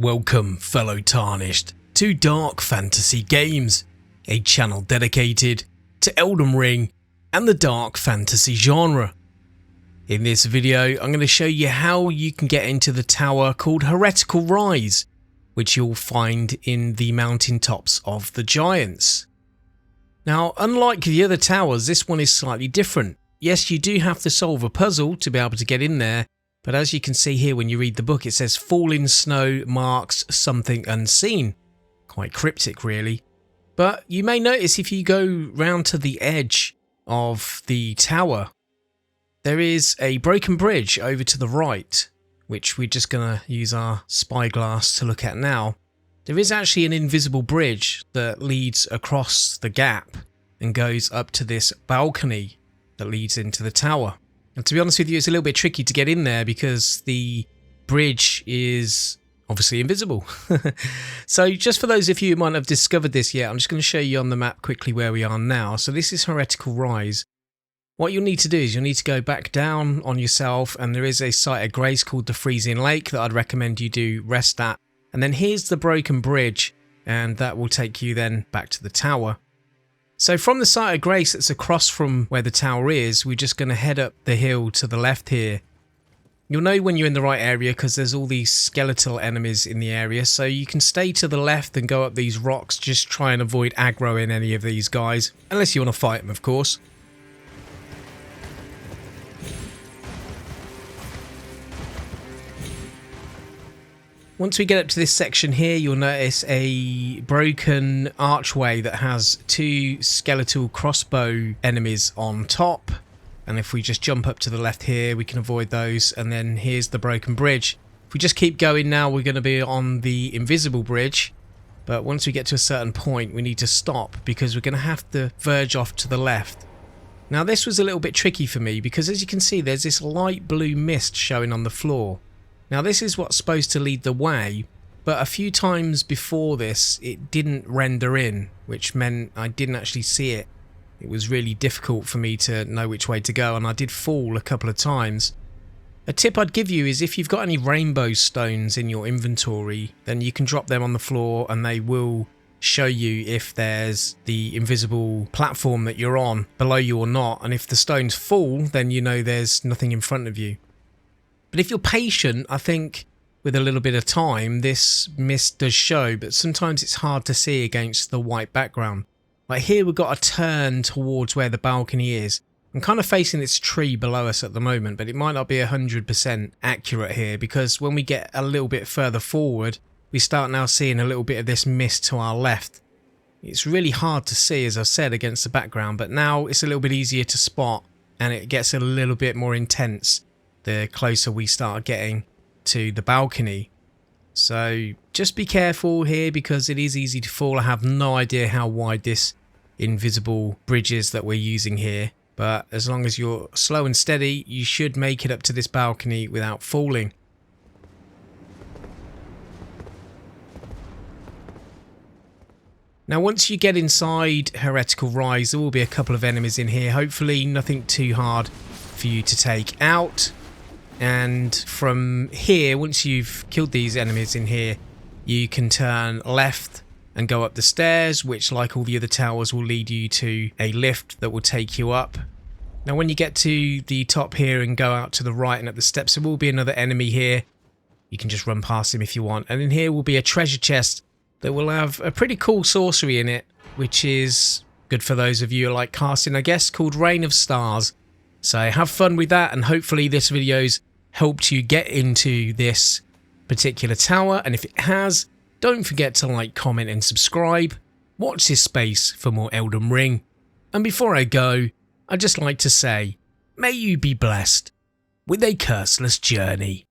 Welcome, fellow Tarnished, to Dark Fantasy Games, a channel dedicated to Elden Ring and the dark fantasy genre. In this video, I'm going to show you how you can get into the tower called Heretical Rise, which you'll find in the mountaintops of the Giants. Now, unlike the other towers, this one is slightly different. Yes, you do have to solve a puzzle to be able to get in there, but as you can see here when you read the book, it says falling snow marks something unseen. Quite cryptic really. But you may notice if you go round to the edge of the tower, there is a broken bridge over to the right, which we're just going to use our spyglass to look at now. There is actually an invisible bridge that leads across the gap and goes up to this balcony that leads into the tower. And to be honest with you, it's a little bit tricky to get in there because the bridge is obviously invisible. So just for those of you who might not have discovered this yet, I'm just going to show you on the map quickly where we are now. So this is Heretical Rise. What you'll need to do is you'll need to go back down on yourself, and there is a site of grace called the Freezing Lake that I'd recommend you do rest at. And then here's the broken bridge, and that will take you then back to the tower. So from the site of grace that's across from where the tower is, we're just going to head up the hill to the left here. You'll know when you're in the right area because there's all these skeletal enemies in the area, so you can stay to the left and go up these rocks. Just try and avoid aggroing any of these guys, unless you want to fight them, of course. Once we get up to this section here, you'll notice a broken archway that has two skeletal crossbow enemies on top. And if we just jump up to the left here, we can avoid those. And then here's the broken bridge. If we just keep going now, we're going to be on the invisible bridge. But once we get to a certain point, we need to stop because we're going to have to verge off to the left. Now this was a little bit tricky for me because as you can see, there's this light blue mist showing on the floor. Now this is what's supposed to lead the way, but a few times before this it didn't render in, which meant I didn't actually see it. It was really difficult for me to know which way to go, and I did fall a couple of times. A tip I'd give you is if you've got any rainbow stones in your inventory, then you can drop them on the floor and they will show you if there's the invisible platform that you're on below you or not, and if the stones fall, then you know there's nothing in front of you. But if you're patient, I think with a little bit of time, this mist does show, but sometimes it's hard to see against the white background. Like here we've got a turn towards where the balcony is. I'm kind of facing this tree below us at the moment, but it might not be 100% accurate here because when we get a little bit further forward, we start now seeing a little bit of this mist to our left. It's really hard to see, as I said, against the background, but now it's a little bit easier to spot and it gets a little bit more intense the closer we start getting to the balcony. So just be careful here because it is easy to fall. I have no idea how wide this invisible bridge is that we're using here, but as long as you're slow and steady, you should make it up to this balcony without falling. Now once you get inside Heretical Rise, there will be a couple of enemies in here, hopefully nothing too hard for you to take out. And from here, once you've killed these enemies in here, you can turn left and go up the stairs, which like all the other towers will lead you to a lift that will take you up. Now when you get to the top here and go out to the right and up the steps, there will be another enemy here. You can just run past him if you want. And in here will be a treasure chest that will have a pretty cool sorcery in it, which is good for those of you who like casting, I guess, called Rain of Stars. So have fun with that, and hopefully this video's helped you get into this particular tower, and if it has, don't forget to like, comment and subscribe. Watch this space for more Elden Ring. And before I go, I'd just like to say, may you be blessed with a curseless journey.